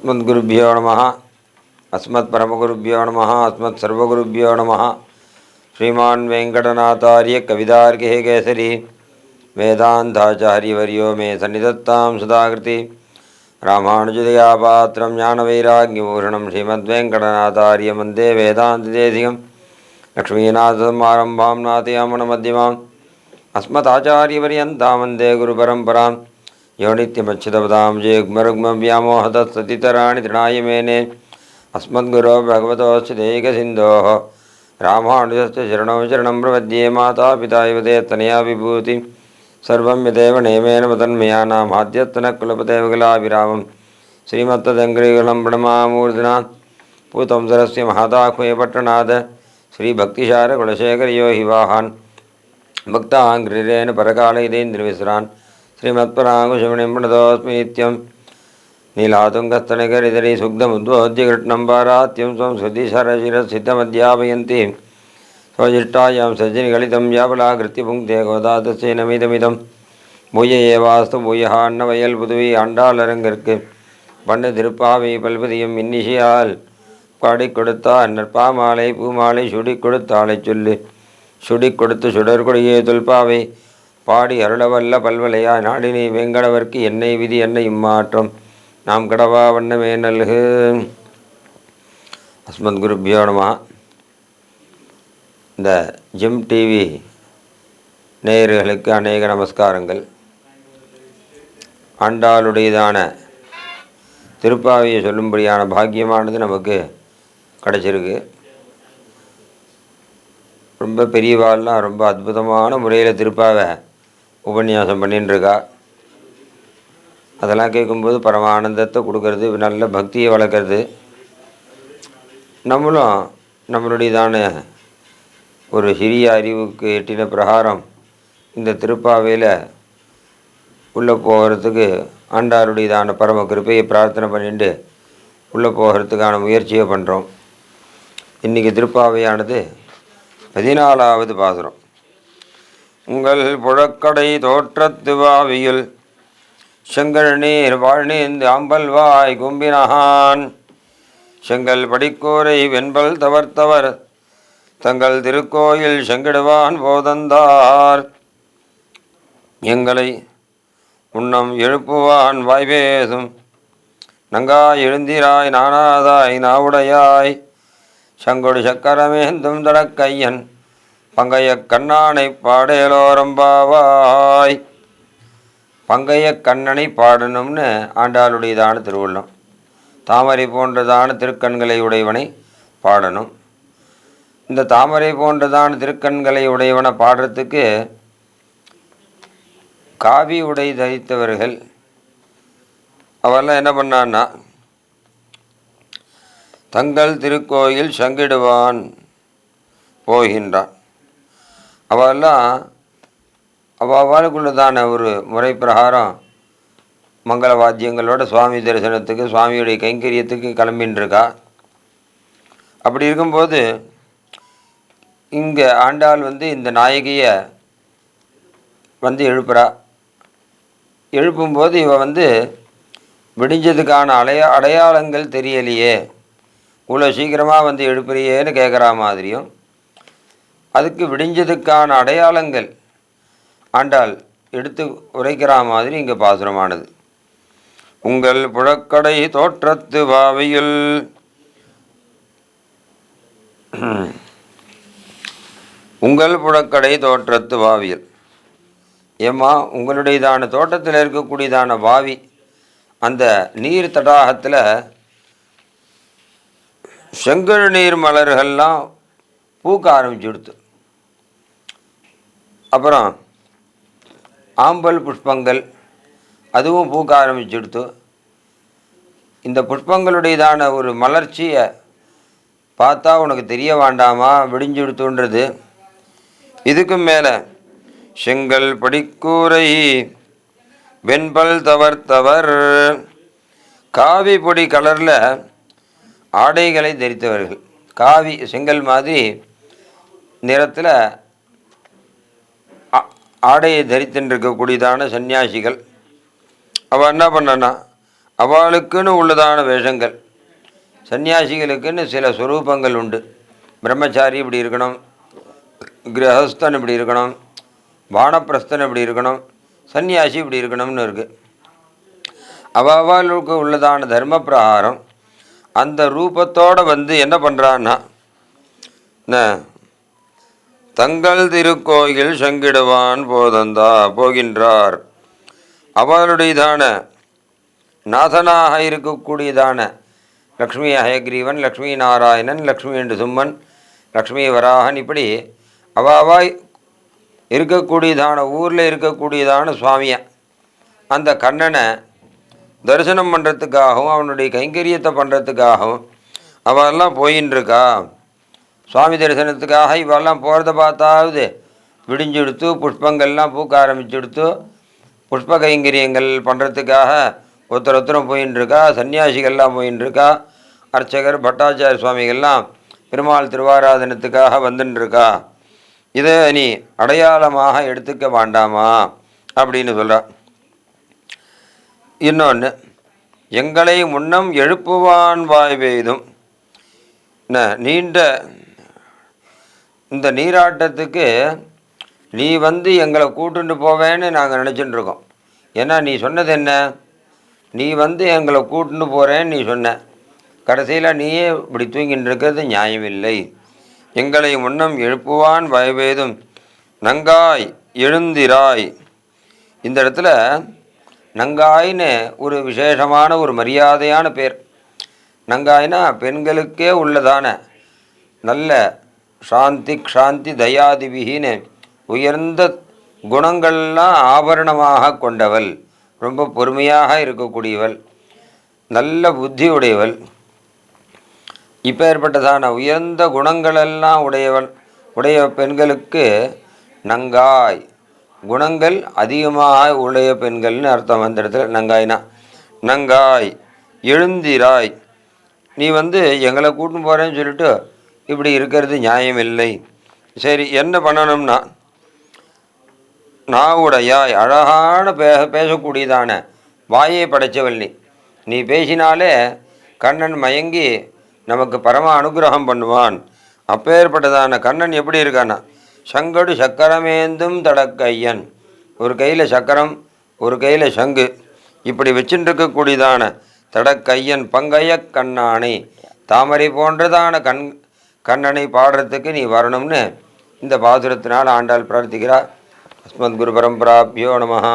अस्मद्गुरुभ्यो नमः। अस्मत्परमगुरुभ्यो नमः। अस्मत्सर्वगुरुभ्यो नमः। श्रीमान् वेङ्कटनाथार्य कवितार्किः केसरी वेदान्ताचार्यवर्यो मे सन्निधत्तां सदाकृति रामानुजदयापात्रं ज्ञानवैराग्यभूषणं श्रीमद्वेङ्कटनाथार्य वन्दे वेदान्तदेशिकं लक्ष्मीनाथसमारम्भां नाथयामुनमध्यमाम् अस्मदाचार्यपर्यन्तां वन्दे गुरुपरम्परां यो नित्यमच्युतपदां जयुग्मरुग्मव्यामोहतस्ततितराणि तृणाय मेने अस्मद्गुरो भगवतोऽस्य दैकसिन्धोः रामानुजस्य शरणौ शरणं प्रपद्ये माता पिता युवतेत्तनया विभूतिं सर्वं यदेव नेमेन मदन्मयानामाद्यत्तनकुलपतेवकलाभिरामं श्रीमत्तदङ्घ्रिकुलं प्रणमामूर्तिना पूतं सरस्य महाताह्वये पट्टनाद श्रीभक्तिसारकुलशेखरयो हि वाहान् भक्ताङ्घ्रिरेण परकालयितेन्द्रविश्रान् श्रीमत्पराङ्कुशमणिं प्रणतोऽस्मि नित्यं नीलातुङ्गस्तनकरिधरी सुग्धमुद्बोध्य कृष्णं पारात्यं स्वं श्रुतिशरशिरस्थितमध्यापयन्ति स्वजिष्टायां सज्जनिगलितं व्यापलाकृत्य पुङ्क्ते गोदातस्यैनमिदमिदं भूय एवास्तु भूयः அன்னவயல் புதுவை ஆண்டாளரங்கிற்கு பண்ணு திருப்பாவை பல்பதியும் இன்னிசையால் பாடி கொடுத்தார் நற்பாமாலை பூமாலை சுடி கொடுத்தாளை சொல்லு சுடி கொடுத்து சுடர்கொடியே தொல்பாவை பாடி அருளவல்ல பல்வலையா நாடினி வெங்கடவர்க்கு என்னை விதி என்னை இம்மாற்றம் நாம் கடவா வண்ணமே நல்கு. அஸ்மத்குருபியோ நமஹ. இந்த ஜிம் டிவி நேயர்களுக்கு அநேக நமஸ்காரங்கள். ஆண்டாளுடையதான திருப்பாவையை சொல்லும்படியான பாக்கியமானது நமக்கு கிடச்சிருக்கு. ரொம்ப பெரியவாள்லாம் ரொம்ப அற்புதமான முறையில் திருப்பாவை உபன்யாசம் பண்ணிட்டுருக்கா. அதெல்லாம் கேட்கும்போது பரமானந்தத்தை கொடுக்கறது, நல்ல பக்தியை வளர்க்குறது. நம்மளும் நம்மளுடையதான ஒரு சிறிய அறிவுக்கு எட்டின பிரகாரம் இந்த திருப்பாவையில் உள்ளே போகிறதுக்கு ஆண்டாருடையதான பரம கிருப்பையை பிரார்த்தனை பண்ணிட்டு உள்ளே போகிறதுக்கான முயற்சியை பண்ணுறோம். இன்றைக்கி திருப்பாவையானது 14வது பாசுரம். உங்கள் புழக்கடை தோற்றத்து வாவியுள் செங்கல் நீர் வாழ்நீந்து ஆம்பல்வாய் கும்பினகான் செங்கல் படிக்கூரை வெண்பல் தவர்த்தவர் தங்கள் திருக்கோயில் செங்கிடுவான் போதந்தார் எங்களை உன்னம் எழுப்புவான் வாய்பேசும் நங்காய் எழுந்திராய் நானாதாய் நாவுடையாய் சங்கொடு சக்கரமேந்தும் தடக்கையன் பங்கைய கண்ணானை பாடேலோரம்பாவாய். பங்கைய கண்ணனை பாடணும்னு ஆண்டாளுடையதான திருவுள்ளம். தாமரை போன்றதான திருக்கண்களை உடையவனை பாடணும். இந்த தாமரை போன்றதான திருக்கண்களை உடையவனை பாடுறதுக்கு காவி உடை தரித்தவர்கள் அவெல்லாம் என்ன பண்ணான்னா தங்கள் திருக்கோயில் சங்கிடுவான் போகின்றான். அவெல்லாம் அவளுக்குள்ளதான ஒரு முறை பிரகாரம் மங்கள வாத்தியங்களோட சுவாமி தரிசனத்துக்கு சுவாமியுடைய கைங்கரியத்துக்கு கிளம்பின்றிருக்கா. அப்படி இருக்கும்போது இங்கே ஆண்டாள் இந்த நாயகியை எழுப்புறா. எழுப்பும்போது இவ விடிஞ்சதுக்கான அடையாளங்கள் தெரியலையே, இவ்வளோ சீக்கிரமாக எழுப்புறியேன்னு கேட்குற மாதிரியும், அதுக்கு விடிஞ்சதுக்கான அடையாளங்கள் ஆண்டாள் எடுத்து உரைக்கிற மாதிரி இங்கே பாசுரமானது. உங்கள் புழக்கடை தோற்றத்து வாவியுள் உங்கள் புழக்கடை தோற்றத்து வாவியல். ஏம்மா உங்களுடையதான தோட்டத்தில் இருக்கக்கூடியதான வாவி, அந்த நீர் தடாகத்தில் செங்கல் நீர் மலர்கள்லாம் பூக்க ஆரம்பிச்சுடுத்து. அப்புறம் ஆம்பல் புஷ்பங்கள் அதுவும் பூக்க ஆரம்பிச்சுடுத்து. இந்த புஷ்பங்களுடையதான ஒரு மலர்ச்சியை பார்த்தா உனக்கு தெரிய வேண்டாமா விடிஞ்சுடுத்துன்றது. இதுக்கு மேலே செங்கல் படிக்கூரை வெண்பல் தவர்த்தவர், காவி பொடி கலரில் ஆடைகளை தரித்தவர்கள். காவி செங்கல் மாதிரி நிறத்தில் ஆடையை தரித்துருக்கக்கூடியதான சன்னியாசிகள். அவள் என்ன பண்ணனா அவளுக்குன்னு உள்ளதான வேஷங்கள். சன்னியாசிகளுக்குன்னு சில ஸ்வரூபங்கள் உண்டு. பிரம்மச்சாரி இப்படி இருக்கணும், கிரகஸ்தன் இப்படி இருக்கணும், வானப்பிரஸ்தன் இப்படி இருக்கணும், சன்னியாசி இப்படி இருக்கணும்னு இருக்குது. அவளுக்கு உள்ளதான தர்ம பிரகாரம் அந்த ரூபத்தோடு வந்து என்ன பண்ணுறான்னா, தங்கள் திருக்கோயில் சங்கிடுவான் போதந்தா போகின்றார். அவளுடையதான நாதனாக இருக்கக்கூடியதான லக்ஷ்மி ஹயக்ரீவன், லக்ஷ்மி நாராயணன், லக்ஷ்மி என்று சும்மன், லக்ஷ்மி வராகன், இப்படி அவாவாய் இருக்கக்கூடியதான ஊரில் இருக்கக்கூடியதான சுவாமியை அந்த கண்ணனை தரிசனம் பண்ணுறதுக்காகவும் அவனுடைய கைங்கரியத்தை பண்ணுறதுக்காகவும் அவெல்லாம் போயின்னு இருக்கா. சுவாமி தரிசனத்துக்காக இவெல்லாம் போகிறத பார்த்தாவது விடிஞ்செடுத்து புஷ்பங்கள்லாம் பூக்க ஆரம்பிச்செடுத்து புஷ்ப கைங்கரியங்கள் பண்ணுறதுக்காக ஒருத்தரும் போயின்னு இருக்கா. சன்னியாசிகள்லாம் போயின்னு இருக்கா. அர்ச்சகர் பட்டாச்சாரிய சுவாமிகள்லாம் பெருமாள் திருவாராதனத்துக்காக வந்துட்டுருக்கா. இதை நீ அடையாளமாக எடுத்துக்க வேண்டாமா அப்படின்னு சொல்கிறா. இன்னொன்று, எங்களை முன்னம் எழுப்புவான் வாய் பெய்தும். நீண்ட இந்த நீராட்டத்துக்கு நீ வந்து எங்களை கூட்டுண்டு போவேன்னு நாங்கள் நினச்சிட்டு இருக்கோம். ஏன்னா நீ சொன்னது என்ன, நீ வந்து எங்களை கூட்டுண்டு போகிறேன்னு நீ சொன்ன, கடைசியில் நீயே இப்படி தூங்கிட்டு இருக்கிறது நியாயமில்லை. எங்களை முன்னம் எழுப்புவான் வயவேதும் நங்காய் எழுந்திராய். இந்த இடத்துல நங்காய்னு ஒரு விசேஷமான ஒரு மரியாதையான பேர். நங்காய்னா பெண்களுக்கே உள்ளதான நல்ல சாந்தி க்ஷாந்தி தயாதிபிகின்னு உயர்ந்த குணங்கள்லாம் ஆபரணமாக கொண்டவள், ரொம்ப பொறுமையாக இருக்கக்கூடியவள், நல்ல புத்தியுடையவள், இப்பேற்பட்டதான உயர்ந்த குணங்களெல்லாம் உடைய பெண்களுக்கு நங்காய், குணங்கள் அதிகமாக உடைய பெண்கள்னு அர்த்தம். அந்த இடத்துல நங்காய்னா நங்காய் எழுந்திராய், நீ வந்து எங்களை கூட்டின்னு போகிறேன்னு சொல்லிட்டு இப்படி இருக்கிறது நியாயமில்லை. சரி, என்ன பண்ணணும்னா, நாவுடையாய், அழகான பேசக்கூடியதான வாயை படைச்சவள் நீ. நீ பேசினாலே கண்ணன் மயங்கி நமக்கு பரம அனுகிரகம் பண்ணுவான். அப்பேற்பட்டதான கண்ணன் எப்படி இருக்கான்னா, சங்கடு சக்கரமேந்தும் தடக்கையன், ஒரு கையில் சக்கரம் ஒரு கையில் சங்கு இப்படி வச்சுட்டுருக்கக்கூடியதான தடக்கையன் பங்கைய கண்ணானை, தாமரை போன்றதான கண்ணனை பாடுறதுக்கு நீ வரணும்னு இந்த பாசுரத்தினால் ஆண்டாள் பிரார்த்திக்கிறார். அஸ்மத் குரு பரம்பராபியோ நமஹ.